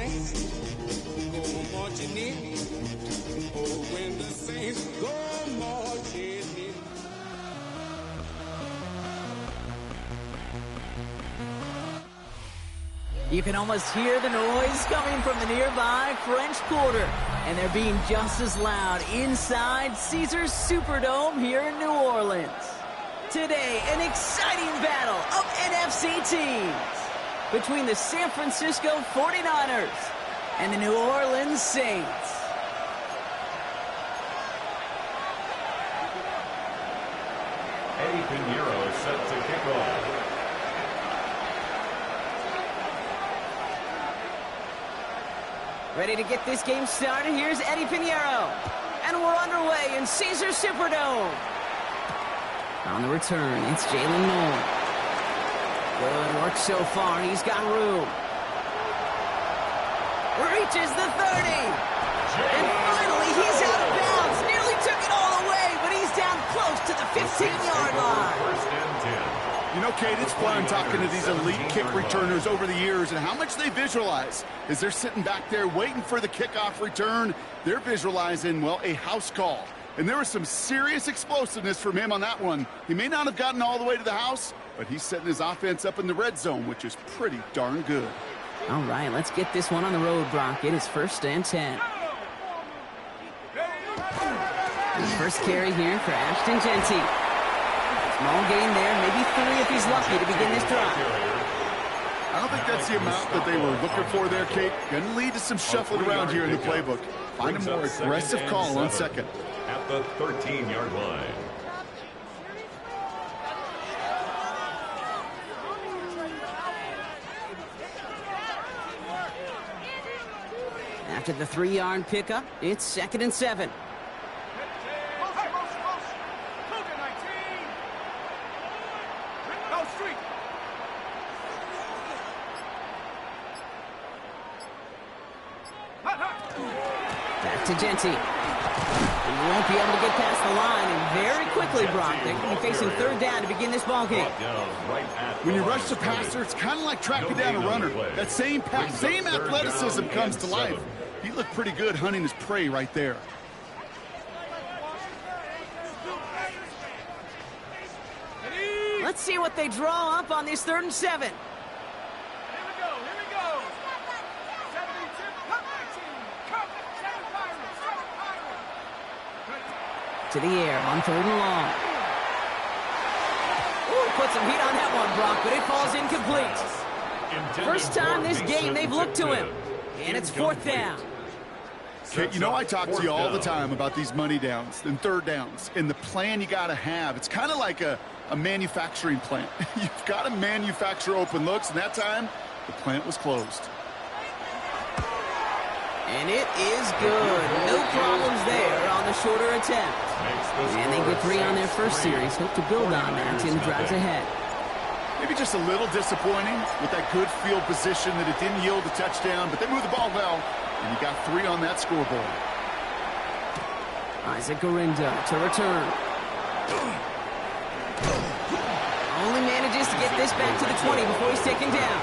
saints go marching in. Oh, when the saints go marching in. You can almost hear the noise coming from the nearby French Quarter, and they're being just as loud inside Caesars Superdome here in New Orleans. Today, an exciting battle of NFC teams between the San Francisco 49ers and the New Orleans Saints. Eddie Pinheiro set to kick off. Ready to get this game started, here's Eddie Pinheiro. And we're underway in Caesars Superdome. On the return, it's Jalen Moore. Good work so far, he's got room. Reaches the 30. And finally, he's out of bounds. Nearly took it all away, but he's down close to the 15-yard line. First and 10. You know, Kate, it's fun talking to these elite kick returners over the years and how much they visualize. As they're sitting back there waiting for the kickoff return, they're visualizing, well, a house call. And there was some serious explosiveness from him on that one. He may not have gotten all the way to the house, but he's setting his offense up in the red zone, which is pretty darn good. All right, let's get this one on the road, Brock. It is first and 10. His first carry here for Ashton Jeanty. Small gain there, maybe 3 if he's lucky to begin this drive. I don't think that's the amount that they were looking for there, Kate. Going to lead to some shuffling around here in the playbook. Find a more aggressive call on second. At the 13-yard line. After the 3-yard pickup, it's second and 7. Back to Jeanty. He won't be able to get past the line, and very quickly, Brock, they're going to be facing third down to begin this ballgame. When you rush the passer, it's kind of like tracking down a runner. That same pass, same athleticism comes to life. He looked pretty good hunting his prey right there. Let's see what they draw up on this 3rd and 7. To the air on 3rd and long. Ooh, put some heat on that one, Brock, but it falls incomplete. First time this game they've looked to him, and it's 4th down. Kate, you know I talk to you all the time about these money downs and third downs and the plan you got to have. It's kind of like a manufacturing plant. You've got to manufacture open looks, and that time the plant was closed. And it is good. No problems there on the shorter attempt. And they get 3 on their first series. Hope to build on that in the drives ahead. Maybe just a little disappointing with that good field position that it didn't yield a touchdown, but they moved the ball well, and you got 3 on that scoreboard. Isaac Guerendo to return. Only manages to get this back to the 20 before he's taken down.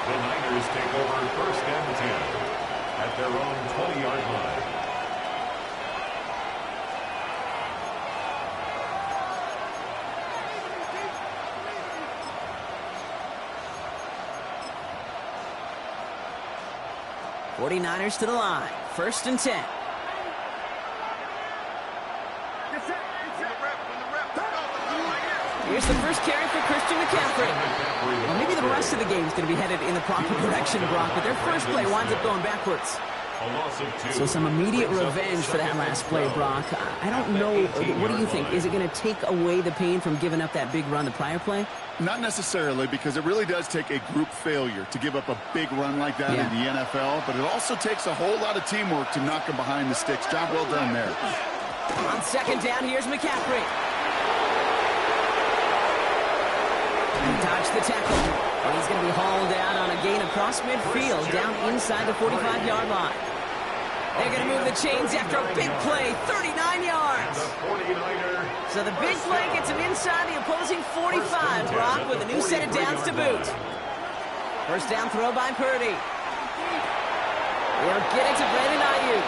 The Niners take over first and 10 at their own 20-yard line. '49ers to the line. First and 10. Here's the first carry for Christian McCaffrey. Well, maybe the rest of the game is going to be headed in the proper direction, Brock, but their first play winds up going backwards. So some immediate revenge for that last play, Brock. I don't know. What do you think? Is it going to take away the pain from giving up that big run the prior play? Not necessarily, because it really does take a group failure to give up a big run like that in the NFL, but it also takes a whole lot of teamwork to knock him behind the sticks. Job well done there. On second down, here's McCaffrey. He dodged the tackle. And he's going to be hauled out on a gain across midfield down inside the 45-yard line. They're going to move the chains after a big play, 39 yards. So the big play gets him inside the opposing 45, Brock, with a new set of downs to boot. First down throw by Purdy. They'll get it to Brandon Ayuk.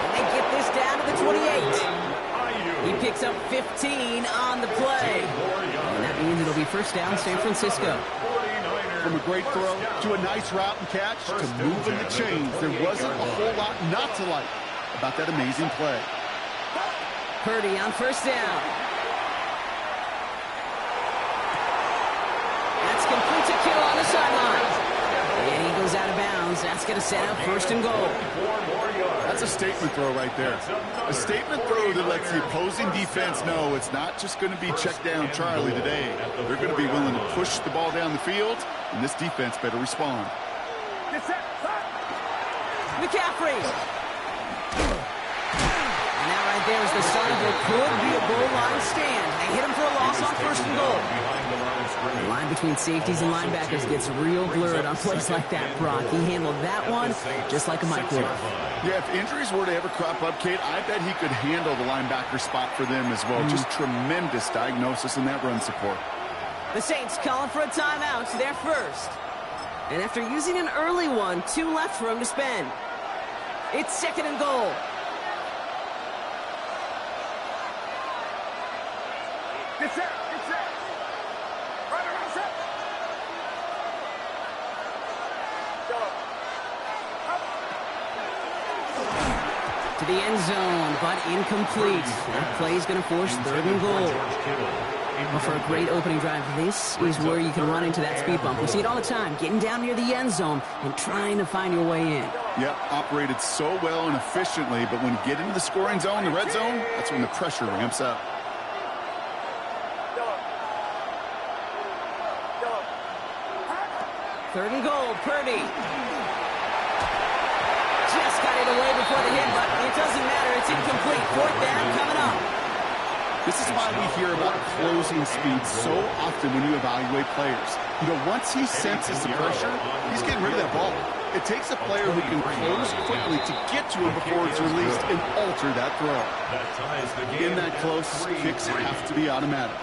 And they get this down to the 28. He picks up 15 on the play. And that means it'll be first down San Francisco. From a great throw to a nice route and catch to moving the chains, there wasn't a whole lot not to like about that amazing play. Purdy on first down. That's complete to Kittle on the sideline. And he goes out of bounds. That's going to set up first and goal. That's a statement throw right there. A statement throw that lets the opposing defense know it's not just going to be check down Charlie today. They're going to be willing to push the ball down the field, and this defense better respond. McCaffrey. And that right there is the start of what could be a goal line stand. They hit him for a loss on first and goal. The line between safeties and linebackers gets real blurred on plays like that, Brock. He handled that one just like a microwave. Yeah, if injuries were to ever crop up, Kate, I bet he could handle the linebacker spot for them as well. Just tremendous diagnosis in that run support. The Saints calling for a timeout. They're first. And after using an early one, 2 left for him to spend. It's second and goal. Get set. Right around set. To the end zone, but incomplete. That play is going to force third and goal. Well, for a great opening drive, this is where you can run into that speed bump. We see it all the time, getting down near the end zone and trying to find your way in. Yep, operated so well and efficiently, but when you get into the scoring zone, the red zone, that's when the pressure ramps up. Third and goal, Purdy. Just got it away before the hit, but it doesn't matter. It's incomplete. Fourth down coming up. This is why we hear about closing speed so often when you evaluate players. You know, once he senses the pressure, he's getting rid of that ball. It takes a player who can close quickly to get to him before it's released and alter that throw. In that close, kicks have to be automatic.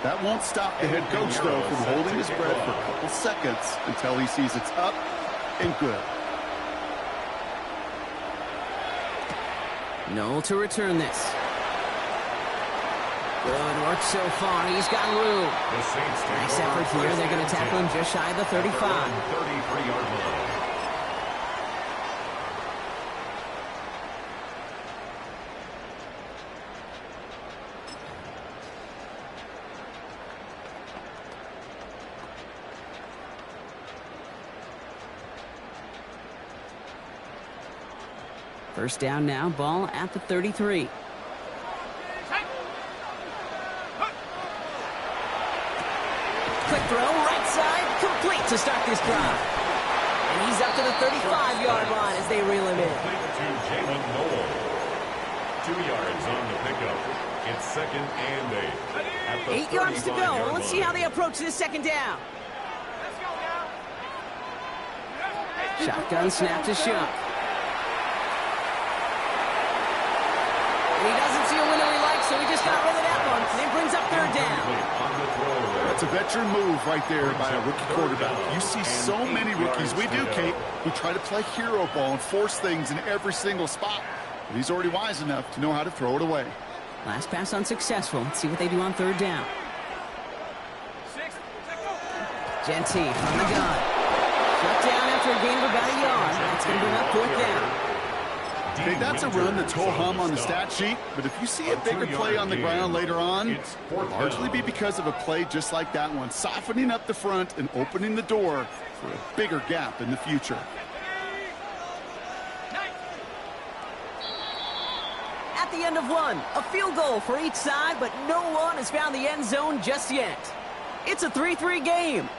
That won't stop the head coach, though, from holding his breath for a couple seconds until he sees it's up and good. Noel to return this. Good work so far. He's got room. Nice effort here. They're going to tackle him just shy of the 35. 33-yard line. First down now, ball at the 33. Quick throw, right side, complete to start this drive. And he's up to the 35-yard line as they reel him in. To Jalen Noel. 2 yards on the pickup. It's second and 8. At the 8 yards to go. yard Let's see how they approach this second down. Shotgun snap to Shuck. And he doesn't see a window he likes, so he just got rid of that one. And it brings up third down. That's a veteran move right there by a rookie quarterback. You see so many rookies, we do, Kate, who try to play hero ball and force things in every single spot. But he's already wise enough to know how to throw it away. Last pass unsuccessful. Let's see what they do on third down. Genty from the gun. Shut down after a gain of about a yard. That's going to bring up fourth down. Okay, that's a run that's ho-hum on the stat sheet, but if you see a bigger play on the ground later on, it'll largely be because of a play just like that one, softening up the front and opening the door for a bigger gap in the future. At the end of one, a field goal for each side, but no one has found the end zone just yet. It's a 3-3 game.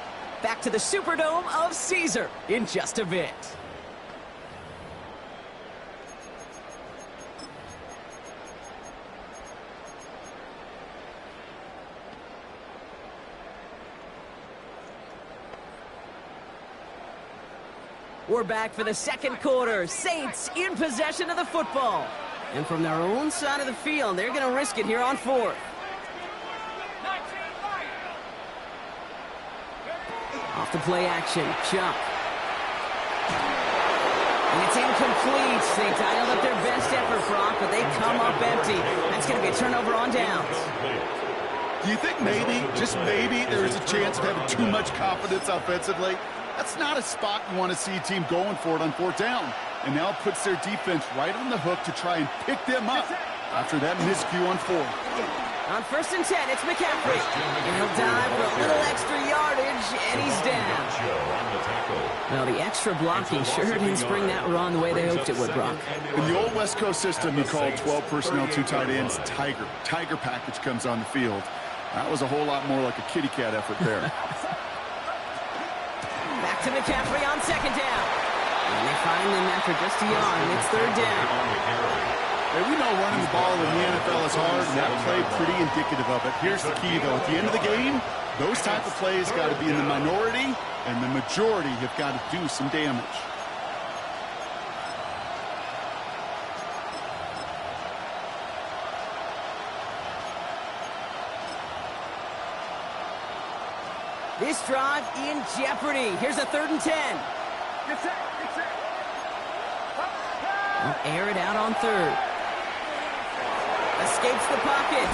Back to the Superdome of Caesar in just a bit. We're back for the second quarter. Saints in possession of the football. And from their own side of the field, they're going to risk it here on fourth. Off the play action, Chuck. And it's incomplete. They dialed up their best effort, Brock, but they come up empty. That's going to be a turnover on downs. Do you think maybe, just maybe, there's a chance of having too much confidence offensively? That's not a spot you want to see a team going for it on fourth down. And now it puts their defense right on the hook to try and pick them up after that miscue on fourth. On 1st and 10, it's McCaffrey. And he'll dive for a little extra yardage, and he's down. Well, the extra blocking sure didn't spring that run the way they hoped it would, Brock. In the old West Coast system, you call 12 personnel, 2 tight ends, Tiger. Tiger package comes on the field. That was a whole lot more like a kitty cat effort there. Back to McCaffrey on 2nd down. And they find them after just a yard, and it's 3rd down. Hey, we know running the ball in the NFL is hard, and that play pretty indicative of it. Here's the key, though. At the end of the game, those type of plays got to be in the minority, and the majority have got to do some damage. This drive in jeopardy. Here's a 3rd and 10. Get set. Get set. They'll air it out on 3rd. Escapes the pocket.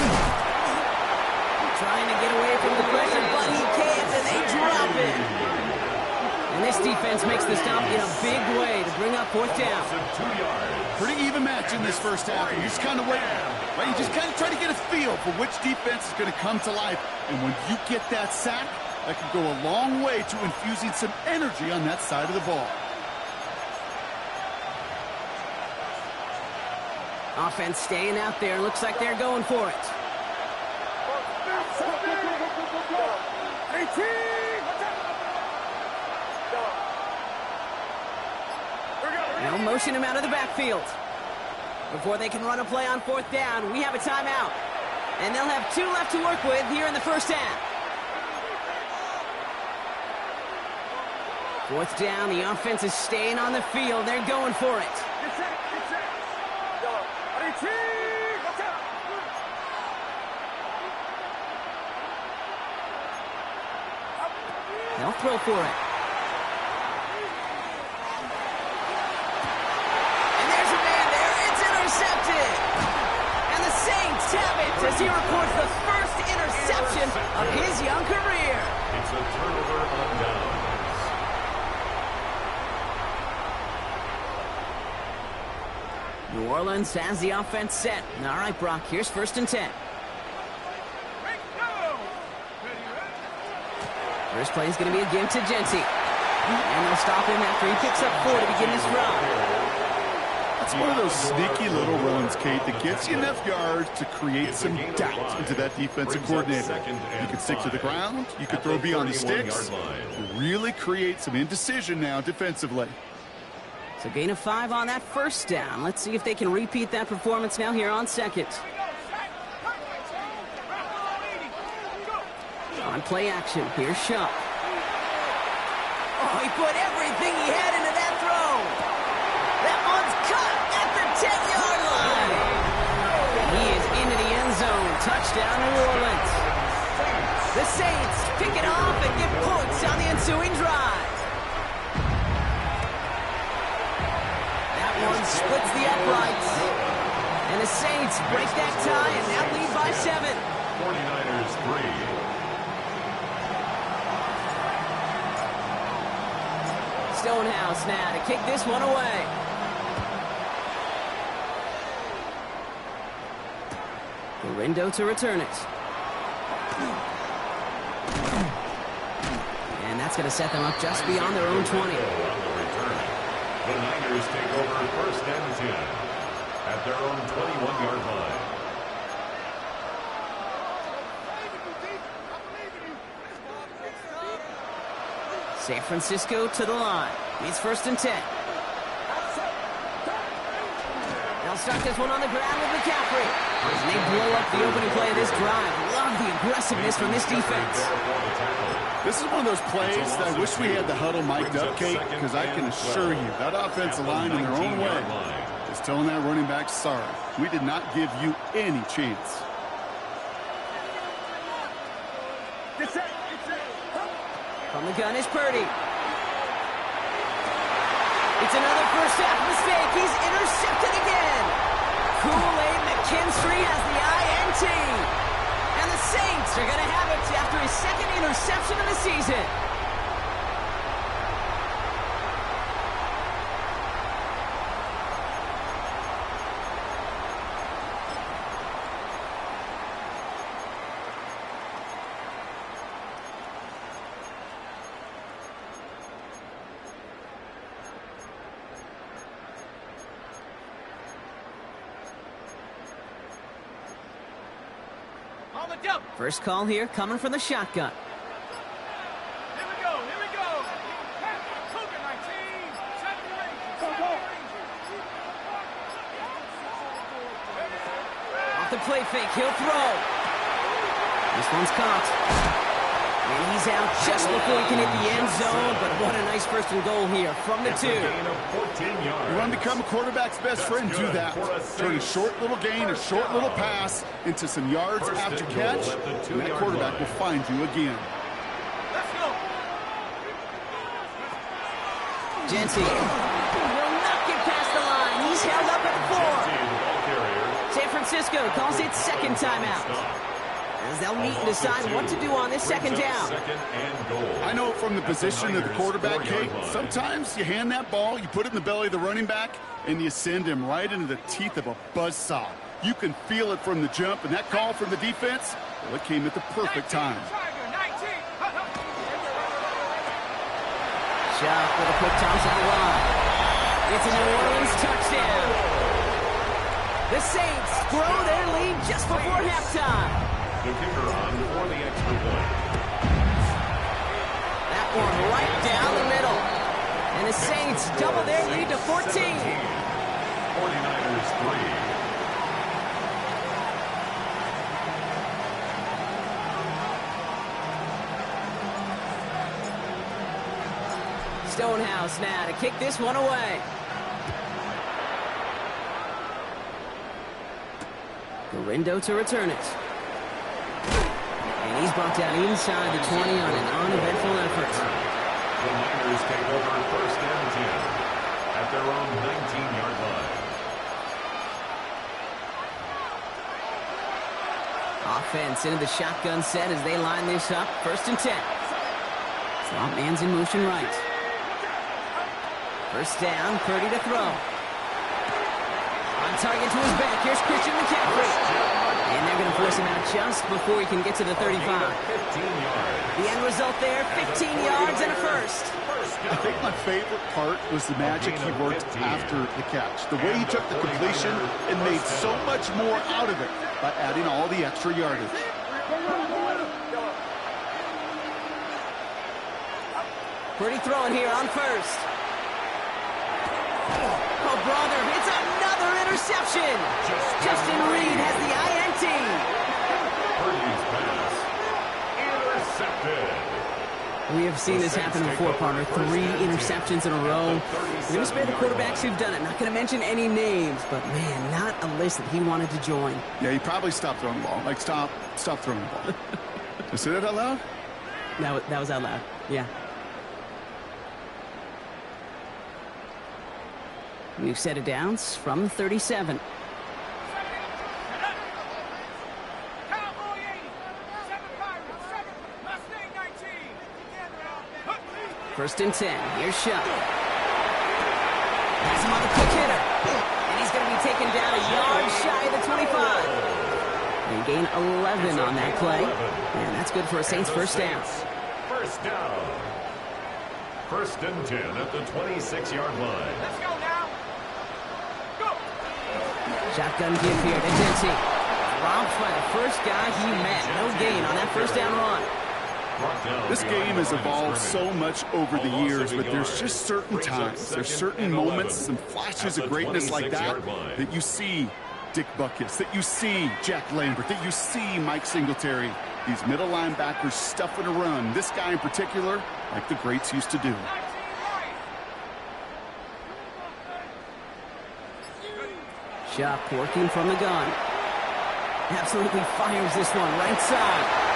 Trying to get away from the pressure, but he can't, and they drop it. And this defense makes the stop in a big way to bring up 4th down. Pretty even match in this first half, and you just kind of wait. Right? You just kind of try to get a feel for which defense is going to come to life. And when you get that sack, that can go a long way to infusing some energy on that side of the ball. Offense staying out there. Looks like they're going for it. Now motion him out of the backfield. Before they can run a play on 4th down, we have a timeout. And they'll have 2 left to work with here in the first half. 4th down, the offense is staying on the field. They're going for it. They'll throw for it. And there's a man there. It's intercepted. And the Saints have it as he records the first interception of his young career. It's a turnover on downs. New Orleans has the offense set. All right, Brock, here's 1st and 10. First play is going to be a give to Jency. And they'll stop him after he picks up 4 to begin this drive. That's one of those sneaky little runs, Kate, that gets you enough yards to create some doubt into that defensive coordinator. You can stick to the ground. You can throw beyond the sticks. Really create some indecision now defensively. So gain of 5 on that 1st down. Let's see if they can repeat that performance now here on 2nd. On play action, here's Shuck. Oh, he put everything he had into that throw. That one's cut at the 10-yard line. And he is into the end zone. Touchdown, New Orleans. The Saints pick it off and get points on the ensuing drive. That one splits the uprights. And the Saints break that tie and now lead by 7. 49ers 3. Stonehouse now to kick this one away. Gorindo to return it. And that's going to set them up just beyond their own 20. The Niners take over 1st and 10 at their own 21-yard line. San Francisco to the line. It's 1st and 10. They'll start this one on the ground with McCaffrey. And they blow up the opening play of this drive. Love the aggressiveness from this defense. This is one of those plays that I wish we had the huddle mic'd up, Kate, because I can assure you that offensive line in their own way is telling that running back, sorry, we did not give you any chance. From the gun is Purdy. It's another first half mistake. He's intercepted again. Kool-Aid McKinstry has the INT. And the Saints are going to have it after his second interception of the season. First call here coming from the shotgun. Here we go, here we go. Cougar 19, 7 Off the play fake, he'll throw. This one's caught. And he's out just before he can hit the end zone, but what a nice first and goal here from the 2. You want to become a quarterback's best friend, do that. Turn a short little gain, a short little pass into some yards after catch, and that quarterback will find you again. Let's go. Jency will not get past the line. He's held up at 4. San Francisco calls it second timeout, as they'll meet and decide what to do on this second down. I know from the position of the quarterback, Kate, sometimes you hand that ball, you put it in the belly of the running back, and you send him right into the teeth of a buzzsaw. You can feel it from the jump, and that call from the defense, well, it came at the perfect time. Shot for the quick toss at the line. It's a New Orleans touchdown. The Saints grow their lead just before halftime. The kicker on for the extra point. That one right down the middle. And the Saints double their lead to 14. 49ers 3. Stonehouse now to kick this one away. Garindo to return it. And he's brought down inside the 20 on an uneventful effort. The Niners take over first and 10 at their own 19-yard line. Offense into the shotgun set as they line this up. First and 10. Swamp man's in motion right. First down, Purdy to throw. On target to his back. Here's Christian McCaffrey. And they're going to force him out just before he can get to the 35. 15 yards. The end result there, 15 yards and a first. I think my favorite part was the magic he worked after the catch. The way he took the completion and made so much more out of it by adding all the extra yardage. Purdy throwing here on first. Oh, brother, it's another interception. Justin Reed has the INT. Purdy's pass intercepted. We have seen this happen before, partner. 3 interceptions in a row. We're going to spare the quarterbacks who've done it. Not going to mention any names, but, man, not a list that he wanted to join. Yeah, he probably stopped throwing the ball. Like, stop throwing the ball. Did I say that out loud? That was out loud, yeah. We've set it down from 37. First and 10. Here's Shutt. Pass him on the quick hitter. And he's going to be taken down a yard shy of the 25. They gain 11 on that play. And that's good for a Saints first down. First down. First and 10 at the 26-yard line. Let's go now. Go. Shotgun give here to Jency. Dropped by the first guy he met. No gain on that first down run. This game has evolved so much over the years, but there's just certain times, there's certain moments, some flashes of greatness like that you see Dick Butkus, that you see Jack Lambert, that you see Mike Singletary. These middle linebackers stuffing a run. This guy in particular, like the greats used to do. Shutt working from the gun. Absolutely fires this one right side.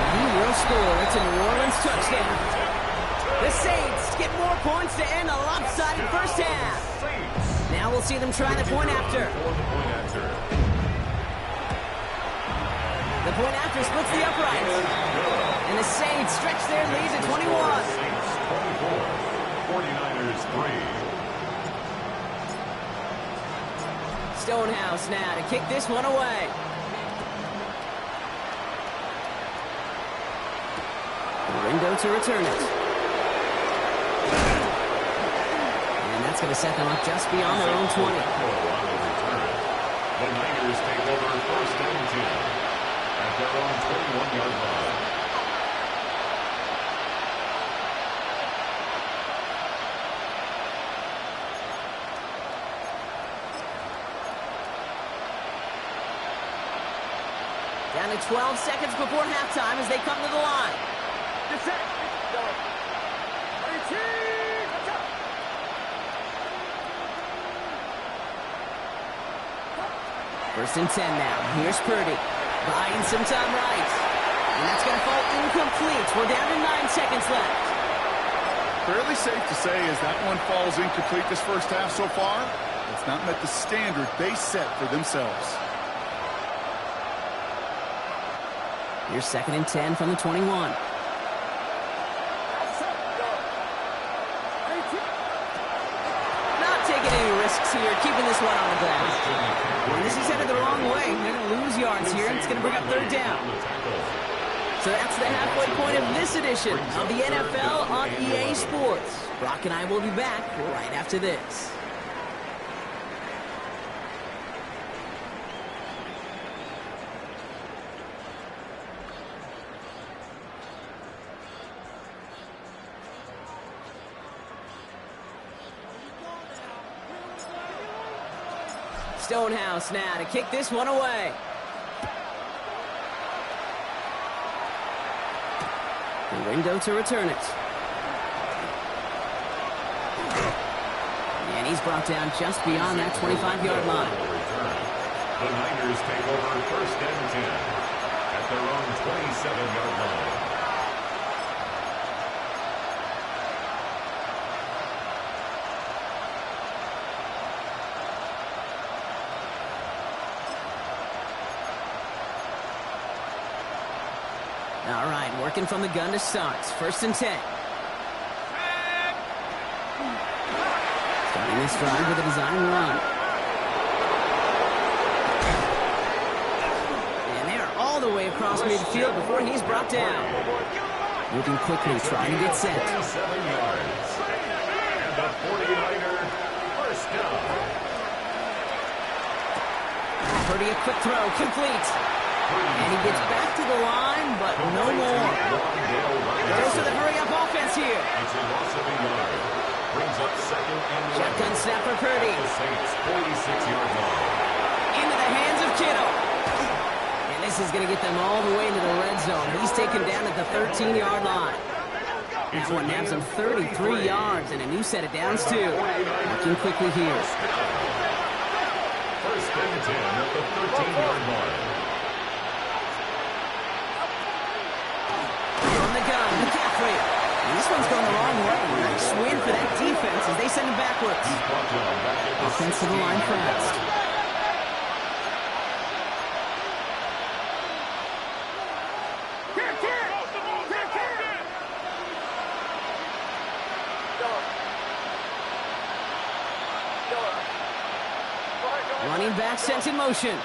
He will score. It's a New Orleans touchdown. The Saints get more points to end a lopsided first half. Now we'll see them try the point after. The point after splits the uprights. And the Saints stretch their lead to 21. Saints 24, 49ers 3. Stonehouse now to kick this one away. Ringo to return it. And that's going to set them up just beyond their own 20. The Niners take over first and 10 at their own 21-yard line. Down to 12 seconds before halftime as they come to the line. First and 10 now. Here's Purdy. Buying some time right. And that's going to fall incomplete. We're down to 9 seconds left. Fairly safe to say as that one falls incomplete this first half so far, it's not met the standard they set for themselves. Here's second and 10 from the 21. Not taking any risks here, keeping this one on the ground. And this is headed the wrong way. They're going to lose yards here, and it's going to bring up third down. So that's the halfway point of this edition of the NFL on EA Sports. Brock and I will be back right after this. Stonehouse now to kick this one away. Ringo to return it. And he's brought down just beyond that 25-yard line. The Niners take over first and 10 at their own 27-yard line. All right, working from the gun to start. First and 10. Starting this drive with a design run. And they're all the way across midfield before he's brought down. Moving quickly, trying to get set. 27 yards. And the 49er first down. Purdy, a quick throw, complete. And he gets back to the line, but no more. Goes to the hurry-up offense here. It's a loss of a yard. Brings up second and 11. Shotgun snap for Purdy. The Saints 46-yard line. Into the hands of Kittle. And this is going to get them all the way into the red zone. He's taken down at the 13-yard line. That one nabs him 33 yards and a new set of downs, too. Working quickly here. First and 10 at the 13-yard line. And this one's going the wrong way. Nice win for that defense as they send him backwards. Offense to the line fast. Running back sent in motion.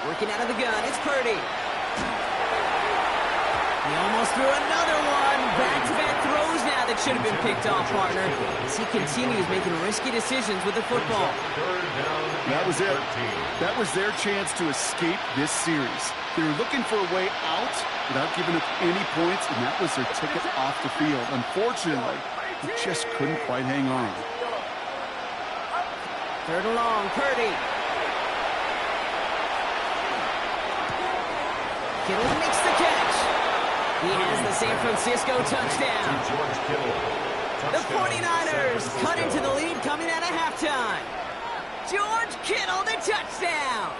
Working out of the gun, it's Purdy. He almost threw another one. Back-to-back throws now that should have been picked off, partner, as he continues making risky decisions with the football. That was it. That was their chance to escape this series. They were looking for a way out without giving up any points, and that was their ticket off the field. Unfortunately, they just couldn't quite hang on. Third and long, Purdy. Kittle makes the catch. He has the San Francisco touchdown. The 49ers cut into the lead coming out of halftime. George Kittle, the touchdown.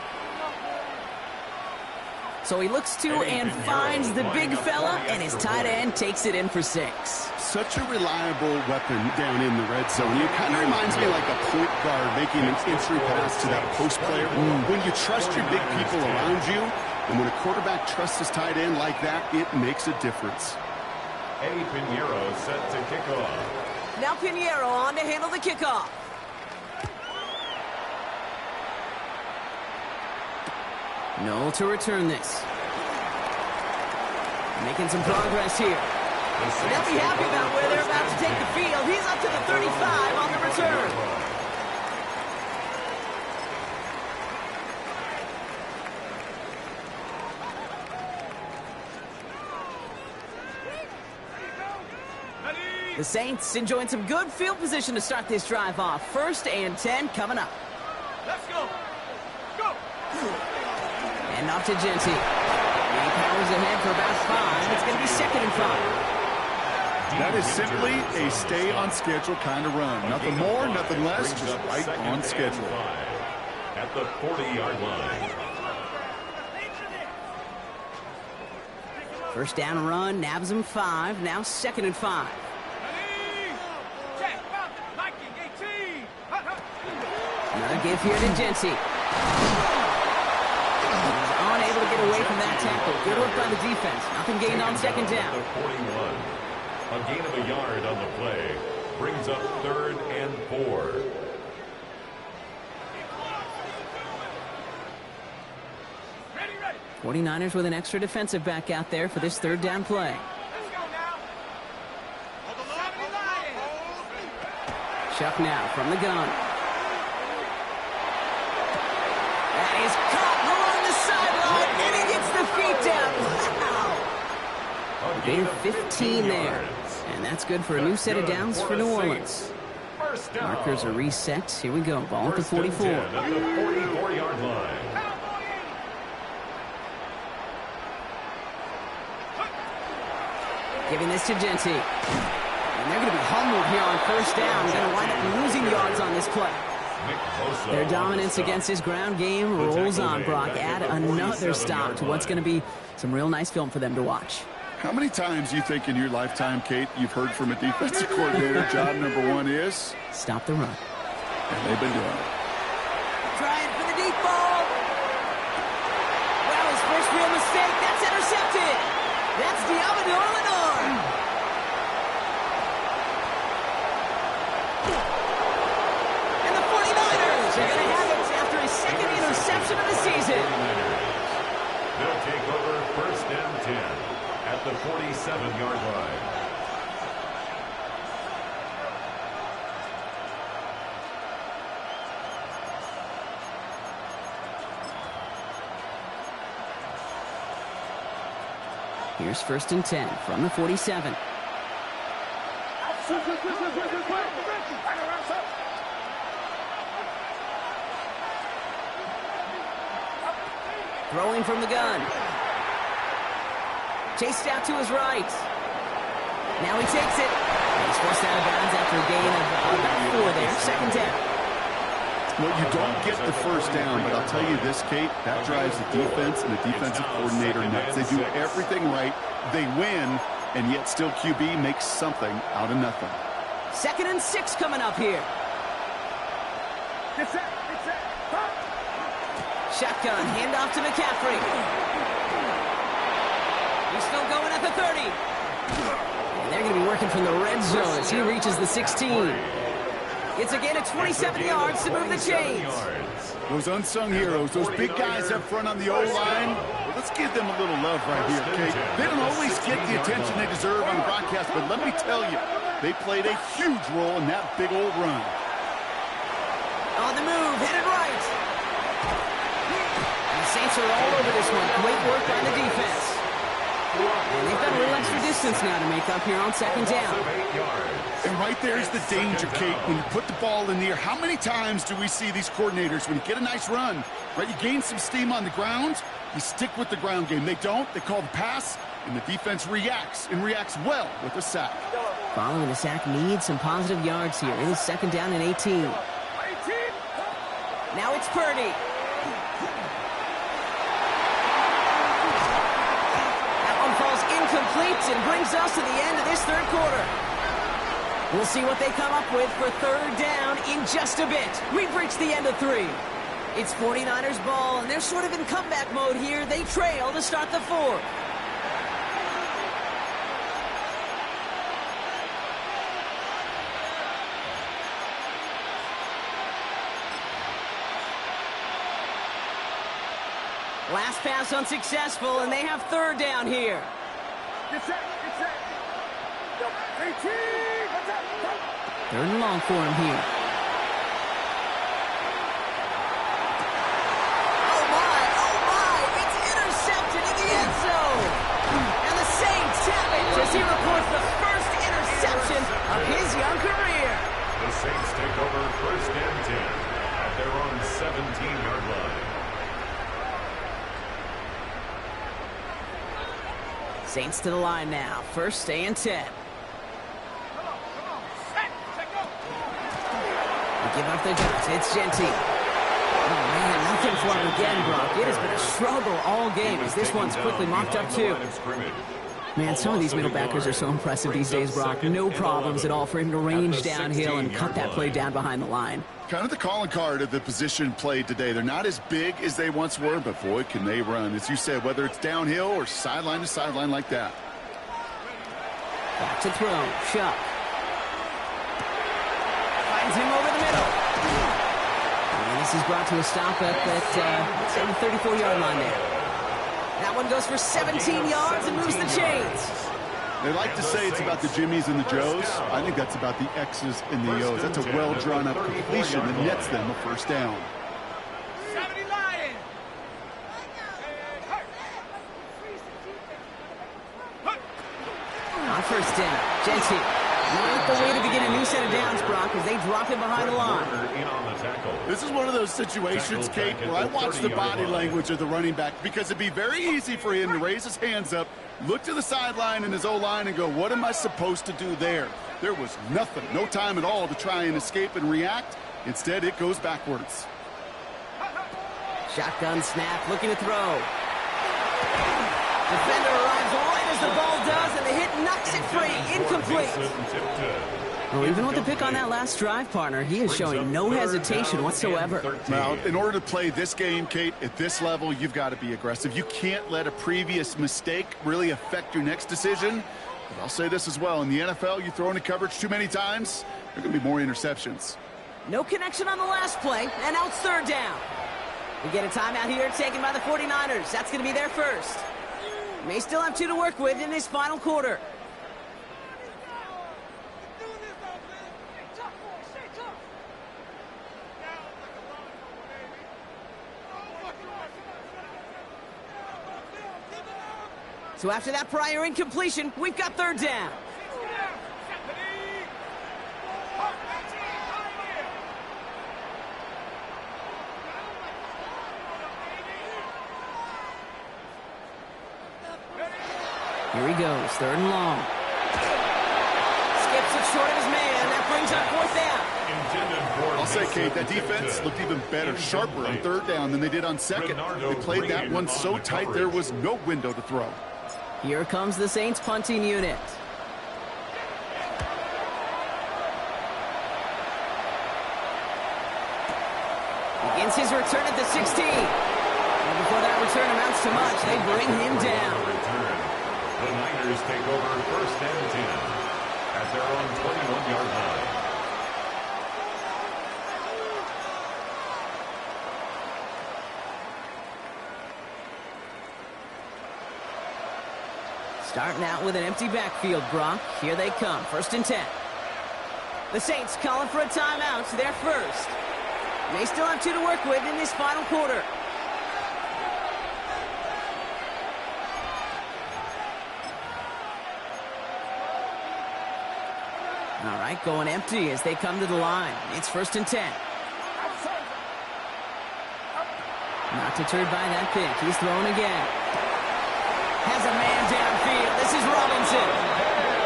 So he looks to and finds the big fella, and his tight end takes it in for 6. Such a reliable weapon down in the red zone. It kind of reminds me like a point guard making an entry pass to that post player. When you trust your big people around you, and when a quarterback trusts his tight end like that, it makes a difference. Eddie Pinheiro set to kick off. Now Pinheiro on to handle the kickoff. Noel to return this. Making some progress here. And they'll be happy about where they're about to take the field. He's up to the 35 on the return. The Saints enjoying some good field position to start this drive off. 1st and 10 coming up. Let's go. Go. And off to Genty. He powers ahead for about 5. It's going to be 2nd and 5. That is simply a stay-on-schedule kind of run. Nothing more, nothing less, just right on schedule. At the 40-yard line. First down run, nabs him 5. Now 2nd and 5. Check. Liking 18. Another give here to Genty. He's unable to get away from that tackle. Good work by the defense. Nothing gained on 2nd down. 41. A gain of a yard on the play brings up 3rd and 4. Ready. 49ers with an extra defensive back out there for this 3rd down play. Let's go now. On the line. Chuck now from the gun. That is caught along the sideline, and he gets the feet down. Wow. Gain of 15 there. And that's good for a new set of downs for New Orleans. Markers are reset. Here we go. Ball at the 44. At the 44-yard line. Giving this to Genty. And they're going to be humbled here on 1st down. Going to wind up losing yards on this play. Their dominance against his ground game rolls on, Brock. Add another stop to what's going to be some real nice film for them to watch. How many times you think in your lifetime, Kate, you've heard from a defensive coordinator, job number 1 is? Stop the run. And they've been doing it. Trying for the deep ball. Well, his first real mistake. That's intercepted. That's Diamador Lenore. And the 49ers are going to have it after his 2nd interception of the season. They'll take over 1st and 10 at the 47-yard line. Here's 1st and 10 from the 47. Throwing from the gun. Chased out to his right. Now he takes it. He's forced out of bounds after a gain of about 4 there. 2nd down. Well, you don't get the 1st down, but I'll tell you this, Kate, that drives the defense and the defensive coordinator nuts. They do everything right. They win, and yet still QB makes something out of nothing. 2nd and 6 coming up here. Shotgun, handoff to McCaffrey. He's still going at the 30. And they're going to be working from the red zone as he reaches the 16. It's a gain of 27 yards to move the chains. Those unsung heroes, those big guys up front on the O-line, let's give them a little love right here, Kate. They don't always get the attention they deserve on the broadcast, but let me tell you, they played a huge role in that big old run. On the move, headed right. Saints are all over this one. Great work by the defense. And they've got a little extra distance now to make up here on 2nd down. And right there's the danger, Kate. When you put the ball in the air, how many times do we see these coordinators, when you get a nice run, right, you gain some steam on the ground, you stick with the ground game. They don't. They call the pass, and the defense reacts, and reacts well with a sack. Following the sack needs some positive yards here. It is 2nd down and 18. Now it's Purdy. That one falls incomplete and brings us to the end of this third quarter. We'll see what they come up with for third down in just a bit. We've reached the end of 3. It's 49ers ball, and they're sort of in comeback mode here. They trail to start the fourth. Last pass unsuccessful, and they have third down here. Get set. Third and long for him here. Oh my, it's intercepted in the end zone. And the Saints have it as he reports the first interception of his young career. The Saints take over first and 10 at their own 17-yard line. Saints to the line now. First and 10. They give up their guns. It's Genty. Oh, man, nothing for him again, Brock. It has been a struggle all game as this one's quickly mopped up, too. Man, some of these middle backers are so impressive these days, Brock. No problems at all for him to range downhill and cut that play down behind the line. Kind of the calling card of the position played today. They're not as big as they once were, but boy, can they run. As you said, whether it's downhill or sideline to sideline like that. Back to throw. Shuck. Finds him over the middle. And this is brought to a stop at that 34-yard line there. That one goes for 17 yards and moves the chains. They like to say it's about the Jimmies and the Joes. I think that's about the X's and the O's. That's a well-drawn-up completion that nets them a first down. 70 Lions. On first down, Genty. Not the way to begin a new set of downs, Brock, as they drop him behind the line. This is one of those situations, Kate, where I watch the body language of the running back because it'd be very easy for him to raise his hands up, look to the sideline in his O-line and go, what am I supposed to do there? There was nothing, no time at all to try and escape and react. Instead, it goes backwards. Shotgun snap, looking to throw. Defender arrives right as the ball does, and the hit knocks it free. Incomplete. Well, even with the pick on that last drive, partner, he is showing no hesitation whatsoever. Now, in order to play this game, Kate, at this level, you've got to be aggressive. You can't let a previous mistake really affect your next decision. But I'll say this as well. In the NFL, you throw into coverage too many times, there are going to be more interceptions. No connection on the last play, and now it's third down. We get a timeout here taken by the 49ers. That's going to be their first. May still have 2 to work with in this final quarter. So after that prior incompletion, we've got third down. Here he goes, third and long. Skips it short of his man. That brings up fourth down. I'll say, Kate, that defense looked even better, sharper on third down than they did on second. They played that one so tight there was no window to throw. Here comes the Saints punting unit. Begins his return at the 16. And before that return amounts to much, they bring him down. The Niners take over first and 10 at their own 21-yard line. Starting out with an empty backfield, Brock. Here they come, first and 10. The Saints calling for a timeout, so they're first. They still have 2 to work with in this final quarter. All right, going empty as they come to the line. It's first and 10. Not deterred by that pick. He's throwing again. Has a man downfield. This is Robinson.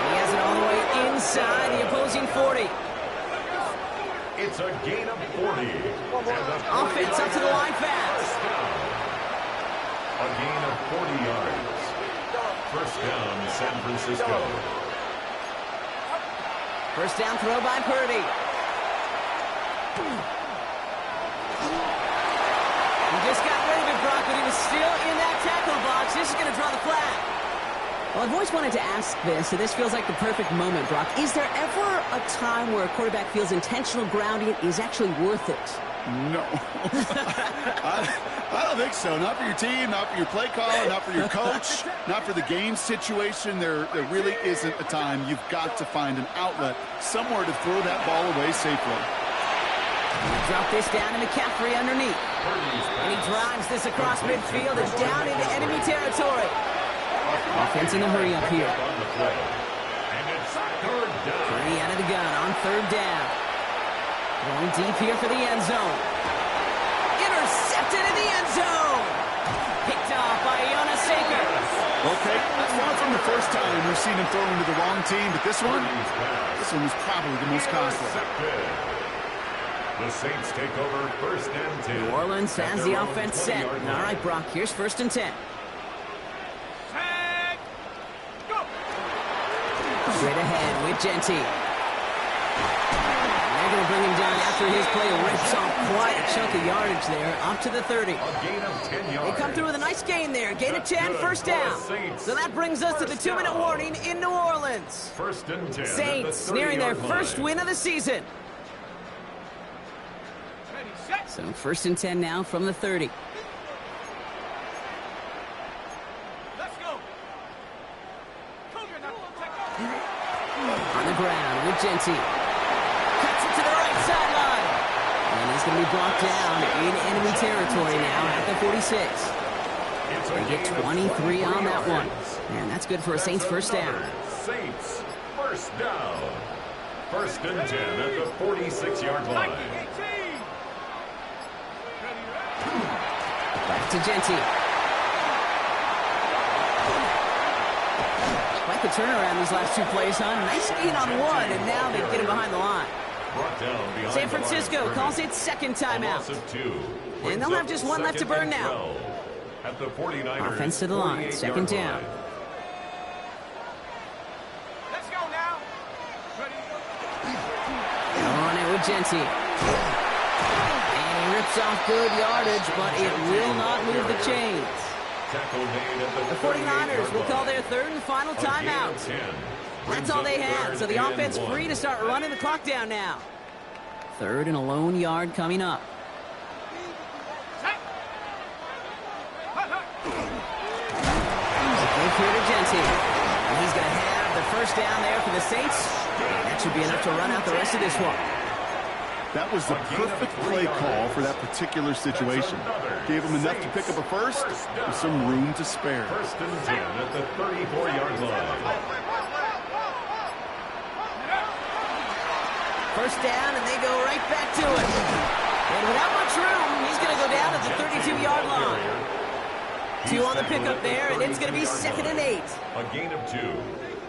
He has it all the way inside the opposing 40. It's a gain of 40. Offense up to the line fast. A gain of 40 yards. First down, San Francisco. First down throw by Purdy. He just got rid of it, Brock, but he was still in that tackle box. This is going to draw the flag. Well, I've always wanted to ask this, and this feels like the perfect moment, Brock. Is there ever a time where a quarterback feels intentional grounding is actually worth it? No. I don't think so. Not for your team, not for your play caller, not for your coach, not for the game situation. There really isn't a time. You've got to find an outlet, somewhere to throw that ball away safely. Drop this down to McCaffrey underneath. And he drives this across midfield and down into enemy territory. Offense in the hurry up here. Purdy out of the gun on third down. Going deep here for the end zone. Intercepted in the end zone. Picked off by Jonas Saker. Okay, that's far from the first time we've seen him throw into the wrong team, but this one was probably the most costly. The Saints take over first and 10. New Orleans has the offense set. All right, Brock, here's first and 10. Straight ahead with Genty. They're going to bring him down after his play rips off quite a chunk of yardage there, up to the 30. A gain of 10 yards. They come through with a nice gain there. Gain of 10, first down. So that brings us to the 2-minute warning in New Orleans. First and 10. Saints nearing their first win of the season. So first and 10 now from the 30. On the ground with Genty. Cuts it to the right sideline. And he's going to be brought down in enemy territory now at the 46. They get 23 on that one. And that's good for a Saints first down. Saints first down. First and 10 at the 46-yard line. Back to Genty. Quite the turnaround these last two plays, huh? Nice gain on one, and now they get him behind the line. San Francisco calls it second timeout. And they'll have just one left to burn now. At the 49ers, offense to the line, second down. Let's go now. On it with Genty. And he rips off good yardage, but it will not move the chains. The 49ers will call their third and final timeout. That's all they had, so the offense free to start running the clock down now. Third and a lone yard coming up. Give here to Genty. And he's going to have the first down there for the Saints. That should be enough to run out the rest of this one. That was the perfect play call for that particular situation. Gave him enough to pick up a first with some room to spare. First and 10 at the 34-yard line. First down, and they go right back to it. And without much room, he's going to go down at the 32-yard line. 2 on the pickup there, and it's going to be second and 8. A gain of 2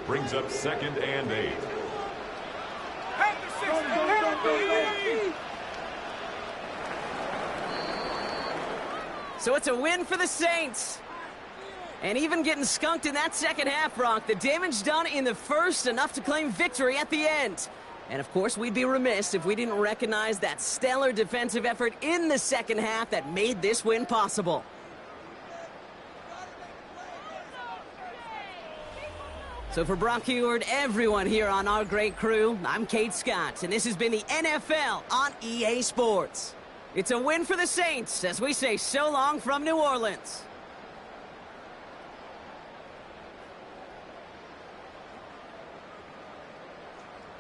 brings up second and 8. So it's a win for the Saints. And even getting skunked in that second half, Brock, the damage done in the first, enough to claim victory at the end. And of course, we'd be remiss if we didn't recognize that stellar defensive effort in the second half that made this win possible. So for Brock Huard, everyone here on our great crew, I'm Kate Scott, and this has been the NFL on EA Sports. It's a win for the Saints as we say so long from New Orleans.